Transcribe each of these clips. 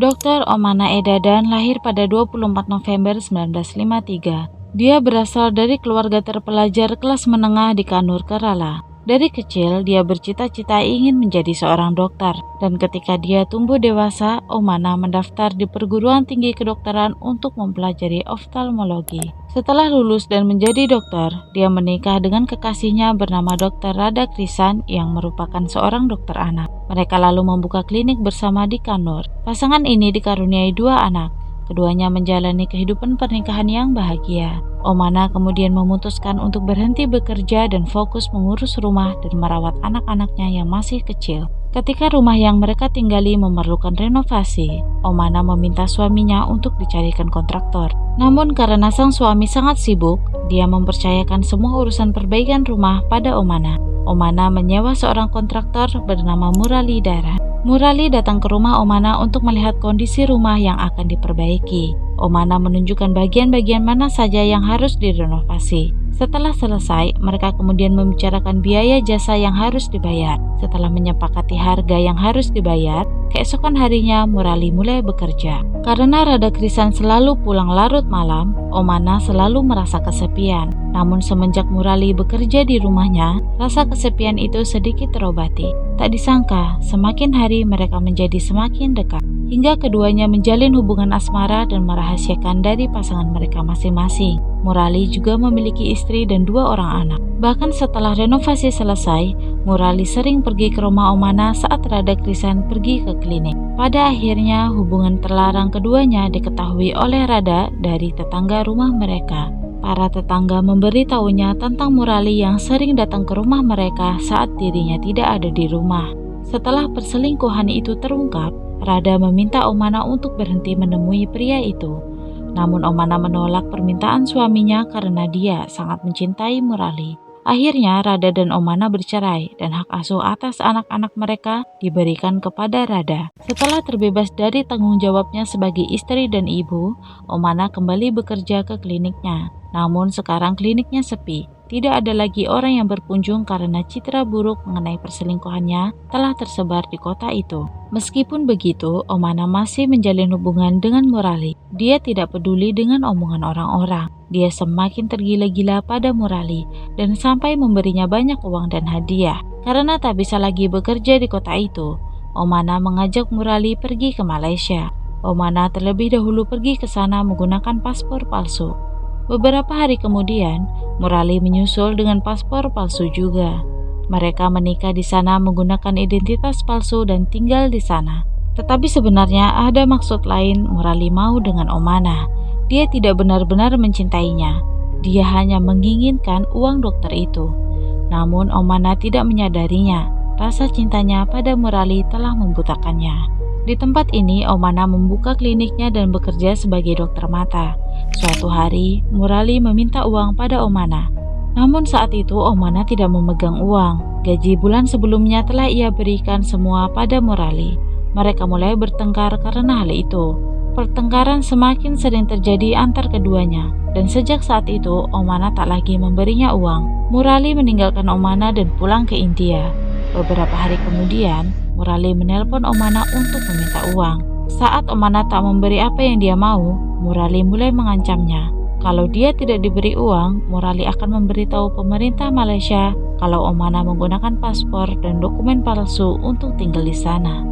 Dr. Omana Edadan lahir pada 24 November 1953. Dia berasal dari keluarga terpelajar kelas menengah di Kanur, Kerala. Dari kecil, dia bercita-cita ingin menjadi seorang dokter, dan ketika dia tumbuh dewasa, Omana mendaftar di perguruan tinggi kedokteran untuk mempelajari oftalmologi. Setelah lulus dan menjadi dokter, dia menikah dengan kekasihnya bernama Dr. Radakrisan yang merupakan seorang dokter anak. Mereka lalu membuka klinik bersama di Kanur. Pasangan ini dikaruniai 2 anak. Keduanya menjalani kehidupan pernikahan yang bahagia. Omana kemudian memutuskan untuk berhenti bekerja dan fokus mengurus rumah dan merawat anak-anaknya yang masih kecil. Ketika rumah yang mereka tinggali memerlukan renovasi, Omana meminta suaminya untuk dicarikan kontraktor. Namun karena sang suami sangat sibuk, dia mempercayakan semua urusan perbaikan rumah pada Omana. Omana menyewa seorang kontraktor bernama Murali Dara. Murali datang ke rumah Omana untuk melihat kondisi rumah yang akan diperbaiki. Omana menunjukkan bagian-bagian mana saja yang harus direnovasi. Setelah selesai, mereka kemudian membicarakan biaya jasa yang harus dibayar. Setelah menyepakati harga yang harus dibayar, keesokan harinya Murali mulai bekerja. Karena Radakrisan selalu pulang larut malam, Omana selalu merasa kesepian. Namun semenjak Murali bekerja di rumahnya, rasa kesepian itu sedikit terobati. Tak disangka, semakin hari mereka menjadi semakin dekat, hingga keduanya menjalin hubungan asmara dan merahasiakan dari pasangan mereka masing-masing. Murali juga memiliki istri dan 2 orang anak. Bahkan setelah renovasi selesai, Murali sering pergi ke rumah Omana saat Radakrisan pergi ke klinik. Pada akhirnya, hubungan terlarang keduanya diketahui oleh Rada dari tetangga rumah mereka. Para tetangga memberitahunya tentang Murali yang sering datang ke rumah mereka saat dirinya tidak ada di rumah. Setelah perselingkuhan itu terungkap, Rada meminta Omana untuk berhenti menemui pria itu. Namun Omana menolak permintaan suaminya karena dia sangat mencintai Murali. Akhirnya Rada dan Omana bercerai dan hak asuh atas anak-anak mereka diberikan kepada Rada. Setelah terbebas dari tanggung jawabnya sebagai istri dan ibu, Omana kembali bekerja ke kliniknya. Namun sekarang kliniknya sepi. Tidak ada lagi orang yang berkunjung karena citra buruk mengenai perselingkuhannya telah tersebar di kota itu. Meskipun begitu, Omana masih menjalin hubungan dengan Murali. Dia tidak peduli dengan omongan orang-orang. Dia semakin tergila-gila pada Murali dan sampai memberinya banyak uang dan hadiah. Karena tak bisa lagi bekerja di kota itu, Omana mengajak Murali pergi ke Malaysia. Omana terlebih dahulu pergi ke sana menggunakan paspor palsu. Beberapa hari kemudian, Murali menyusul dengan paspor palsu juga. Mereka menikah di sana menggunakan identitas palsu dan tinggal di sana. Tetapi sebenarnya ada maksud lain Murali mau dengan Omana. Dia tidak benar-benar mencintainya. Dia hanya menginginkan uang dokter itu. Namun Omana tidak menyadarinya. Rasa cintanya pada Murali telah membutakannya. Di tempat ini, Omana membuka kliniknya dan bekerja sebagai dokter mata. Suatu hari, Murali meminta uang pada Omana. Namun saat itu Omana tidak memegang uang. Gaji bulan sebelumnya telah ia berikan semua pada Murali. Mereka mulai bertengkar karena hal itu. Pertengkaran semakin sering terjadi antar keduanya. Dan sejak saat itu, Omana tak lagi memberinya uang. Murali meninggalkan Omana dan pulang ke India. Beberapa hari kemudian, Murali menelpon Omana untuk meminta uang. Saat Omana tak memberi apa yang dia mau, Murali mulai mengancamnya. Kalau dia tidak diberi uang, Murali akan memberitahu pemerintah Malaysia kalau Omana menggunakan paspor dan dokumen palsu untuk tinggal di sana.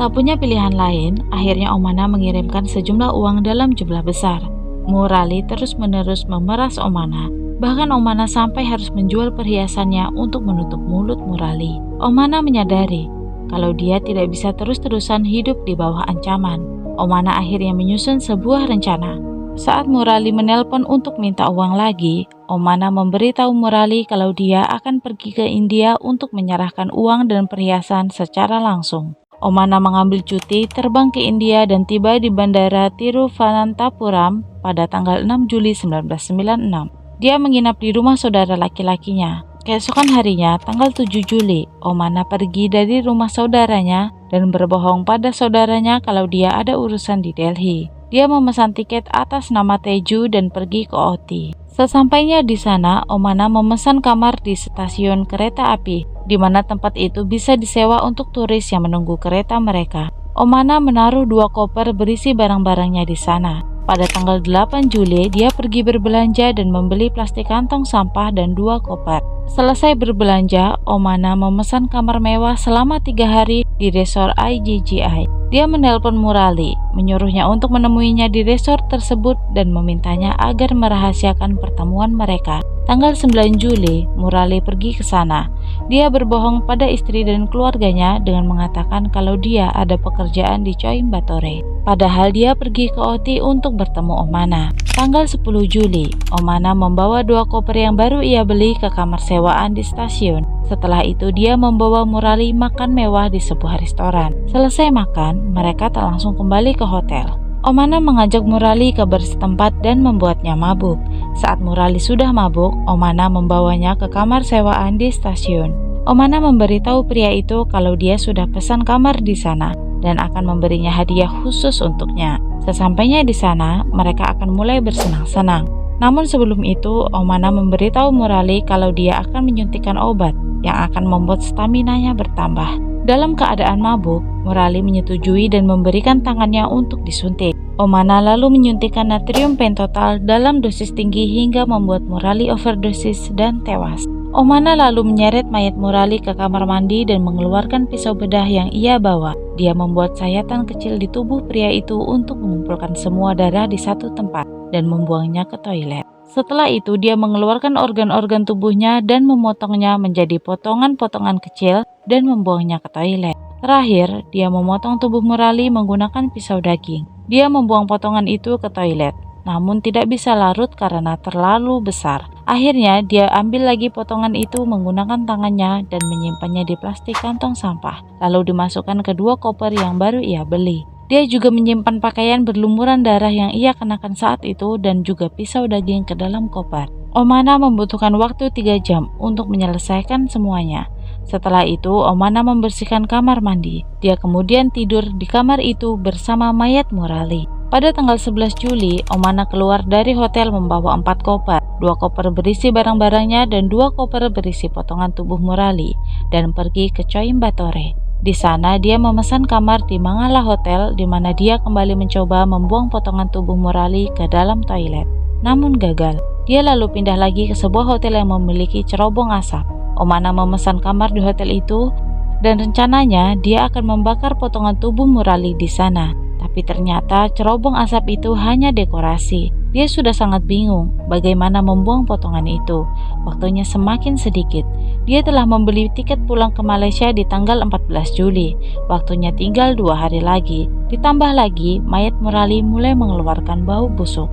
Tak punya pilihan lain, akhirnya Omana mengirimkan sejumlah uang dalam jumlah besar. Murali terus-menerus memeras Omana. Bahkan Omana sampai harus menjual perhiasannya untuk menutup mulut Murali. Omana menyadari kalau dia tidak bisa terus-terusan hidup di bawah ancaman. Omana akhirnya menyusun sebuah rencana. Saat Murali menelpon untuk minta uang lagi, Omana memberitahu Murali kalau dia akan pergi ke India untuk menyerahkan uang dan perhiasan secara langsung. Omana mengambil cuti, terbang ke India dan tiba di Bandara Tiruvananthapuram pada tanggal 6 Juli 1996. Dia menginap di rumah saudara laki-lakinya. Keesokan harinya, tanggal 7 Juli, Omana pergi dari rumah saudaranya dan berbohong pada saudaranya kalau dia ada urusan di Delhi. Dia memesan tiket atas nama Teju dan pergi ke Ooty. Sesampainya di sana, Omana memesan kamar di stasiun kereta api, di mana tempat itu bisa disewa untuk turis yang menunggu kereta mereka. Omana menaruh 2 koper berisi barang-barangnya di sana. Pada tanggal 8 Juli, dia pergi berbelanja dan membeli plastik kantong sampah dan 2 koper. Selesai berbelanja, Omana memesan kamar mewah selama 3 hari di resort IGGI. Dia menelpon Murali, menyuruhnya untuk menemuinya di resort tersebut dan memintanya agar merahasiakan pertemuan mereka. Tanggal 9 Juli, Murali pergi ke sana. Dia berbohong pada istri dan keluarganya dengan mengatakan kalau dia ada pekerjaan di Coimbatore. Padahal dia pergi ke Oti untuk bertemu Omana. Tanggal 10 Juli, Omana membawa 2 koper yang baru ia beli ke kamar sewaan di stasiun. Setelah itu dia membawa Murali makan mewah di sebuah restoran. Selesai makan, mereka tak langsung kembali ke hotel. Omana mengajak Murali ke bar setempat dan membuatnya mabuk. Saat Murali sudah mabuk, Omana membawanya ke kamar sewaan di stasiun. Omana memberitahu pria itu kalau dia sudah pesan kamar di sana dan akan memberinya hadiah khusus untuknya. Sesampainya di sana, mereka akan mulai bersenang-senang. Namun sebelum itu, Omana memberitahu Murali kalau dia akan menyuntikkan obat yang akan membuat staminanya bertambah. Dalam keadaan mabuk, Murali menyetujui dan memberikan tangannya untuk disuntik. Omana lalu menyuntikkan natrium pentotal dalam dosis tinggi hingga membuat Murali overdosis dan tewas. Omana lalu menyeret mayat Murali ke kamar mandi dan mengeluarkan pisau bedah yang ia bawa. Dia membuat sayatan kecil di tubuh pria itu untuk mengumpulkan semua darah di satu tempat dan membuangnya ke toilet. Setelah itu dia mengeluarkan organ-organ tubuhnya dan memotongnya menjadi potongan-potongan kecil dan membuangnya ke toilet. Terakhir, dia memotong tubuh Murali menggunakan pisau daging. Dia membuang potongan itu ke toilet, namun tidak bisa larut karena terlalu besar. Akhirnya dia ambil lagi potongan itu menggunakan tangannya dan menyimpannya di plastik kantong sampah, lalu dimasukkan ke 2 koper yang baru ia beli. Dia juga menyimpan pakaian berlumuran darah yang ia kenakan saat itu dan juga pisau daging ke dalam koper. Omana membutuhkan waktu 3 jam untuk menyelesaikan semuanya. Setelah itu, Omana membersihkan kamar mandi. Dia kemudian tidur di kamar itu bersama mayat Murali. Pada tanggal 11 Juli, Omana keluar dari hotel membawa 4 koper. 2 koper berisi barang-barangnya dan 2 koper berisi potongan tubuh Murali dan pergi ke Coimbatore. Di sana dia memesan kamar di Mangala Hotel di mana dia kembali mencoba membuang potongan tubuh Murali ke dalam toilet. Namun gagal. Dia lalu pindah lagi ke sebuah hotel yang memiliki cerobong asap. Omana memesan kamar di hotel itu dan rencananya dia akan membakar potongan tubuh Murali di sana. Tapi ternyata cerobong asap itu hanya dekorasi. Dia sudah sangat bingung bagaimana membuang potongan itu. Waktunya semakin sedikit. Dia telah membeli tiket pulang ke Malaysia di tanggal 14 Juli. Waktunya tinggal 2 hari lagi. Ditambah lagi, mayat Murali mulai mengeluarkan bau busuk.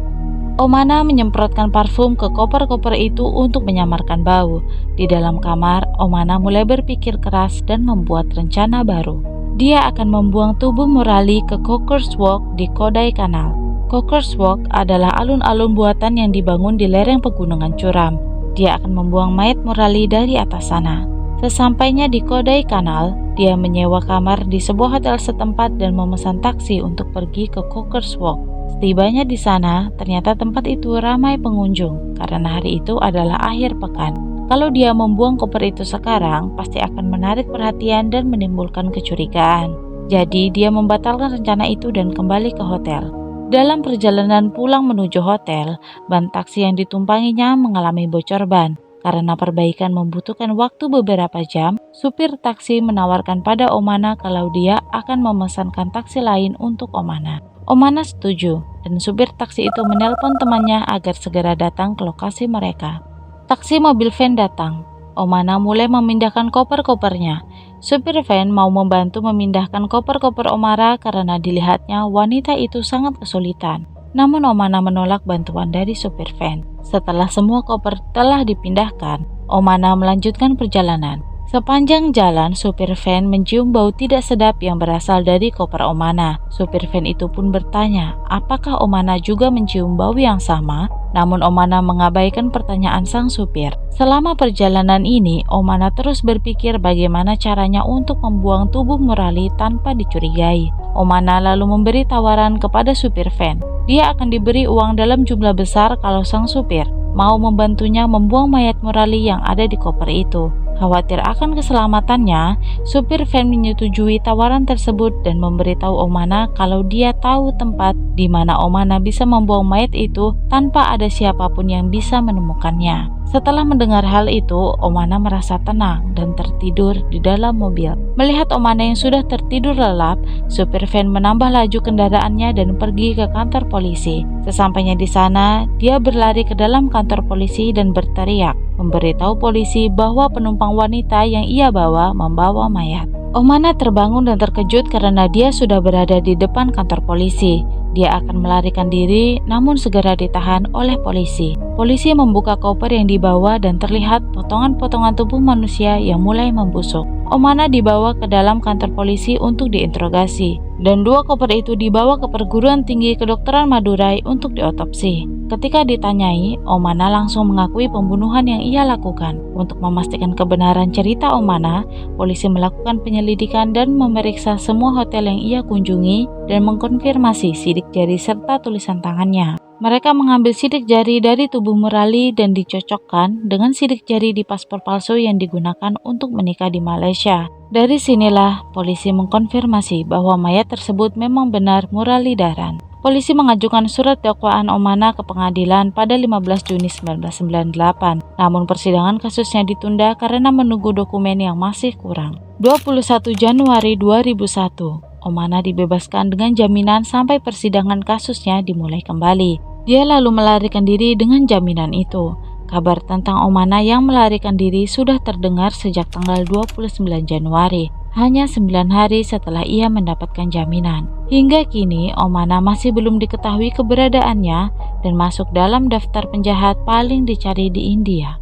Omana menyemprotkan parfum ke koper-koper itu untuk menyamarkan bau. Di dalam kamar, Omana mulai berpikir keras dan membuat rencana baru. Dia akan membuang tubuh Murali ke Cockers Walk di Kodai Kanal. Cockers Walk adalah alun-alun buatan yang dibangun di lereng pegunungan curam. Dia akan membuang mayat Murali dari atas sana. Sesampainya di Kodai Kanal, dia menyewa kamar di sebuah hotel setempat dan memesan taksi untuk pergi ke Cockers Walk. Setibanya di sana, ternyata tempat itu ramai pengunjung karena hari itu adalah akhir pekan. Kalau dia membuang koper itu sekarang, pasti akan menarik perhatian dan menimbulkan kecurigaan. Jadi dia membatalkan rencana itu dan kembali ke hotel. Dalam perjalanan pulang menuju hotel, ban taksi yang ditumpanginya mengalami bocor ban. Karena perbaikan membutuhkan waktu beberapa jam, supir taksi menawarkan pada Omana kalau dia akan memesankan taksi lain untuk Omana. Omana setuju, dan supir taksi itu menelpon temannya agar segera datang ke lokasi mereka. Taksi mobil van datang. Omana mulai memindahkan koper-kopernya. Supir van mau membantu memindahkan koper-koper Omara karena dilihatnya wanita itu sangat kesulitan. Namun Omana menolak bantuan dari supir van. Setelah semua koper telah dipindahkan, Omana melanjutkan perjalanan. Sepanjang jalan, supir van mencium bau tidak sedap yang berasal dari koper Omana. Supir van itu pun bertanya, apakah Omana juga mencium bau yang sama? Namun Omana mengabaikan pertanyaan sang supir. Selama perjalanan ini, Omana terus berpikir bagaimana caranya untuk membuang tubuh Murali tanpa dicurigai. Omana lalu memberi tawaran kepada supir van. Dia akan diberi uang dalam jumlah besar kalau sang supir mau membantunya membuang mayat Murali yang ada di koper itu. Khawatir akan keselamatannya, supir van menyetujui tawaran tersebut dan memberitahu Omana kalau dia tahu tempat di mana Omana bisa membuang mayat itu tanpa ada siapapun yang bisa menemukannya. Setelah mendengar hal itu, Omana merasa tenang dan tertidur di dalam mobil. Melihat Omana yang sudah tertidur lelap, supir van menambah laju kendaraannya dan pergi ke kantor polisi. Sesampainya di sana, dia berlari ke dalam kantor polisi dan berteriak, memberitahu polisi bahwa penumpang wanita yang ia bawa membawa mayat. Omana terbangun dan terkejut karena dia sudah berada di depan kantor polisi. Dia akan melarikan diri, namun segera ditahan oleh polisi. Polisi membuka koper yang dibawa dan terlihat potongan-potongan tubuh manusia yang mulai membusuk. Omana dibawa ke dalam kantor polisi untuk diinterogasi, dan 2 koper itu dibawa ke Perguruan Tinggi Kedokteran Madurai untuk diotopsi. Ketika ditanyai, Omana langsung mengakui pembunuhan yang ia lakukan. Untuk memastikan kebenaran cerita Omana, polisi melakukan penyelidikan dan memeriksa semua hotel yang ia kunjungi dan mengkonfirmasi sidik jari serta tulisan tangannya. Mereka mengambil sidik jari dari tubuh Murali dan dicocokkan dengan sidik jari di paspor palsu yang digunakan untuk menikah di Malaysia. Dari sinilah polisi mengkonfirmasi bahwa mayat tersebut memang benar Murali Dahlan. Polisi mengajukan surat dakwaan Omana ke pengadilan pada 15 Juni 1998. Namun persidangan kasusnya ditunda karena menunggu dokumen yang masih kurang. 21 Januari 2001, Omana dibebaskan dengan jaminan sampai persidangan kasusnya dimulai kembali. Dia lalu melarikan diri dengan jaminan itu. Kabar tentang Omana yang melarikan diri sudah terdengar sejak tanggal 29 Januari, hanya 9 hari setelah ia mendapatkan jaminan. Hingga kini, Omana masih belum diketahui keberadaannya dan masuk dalam daftar penjahat paling dicari di India.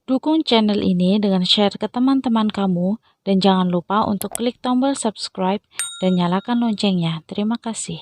Dukung channel ini dengan share ke teman-teman kamu dan jangan lupa untuk klik tombol subscribe dan nyalakan loncengnya. Terima kasih.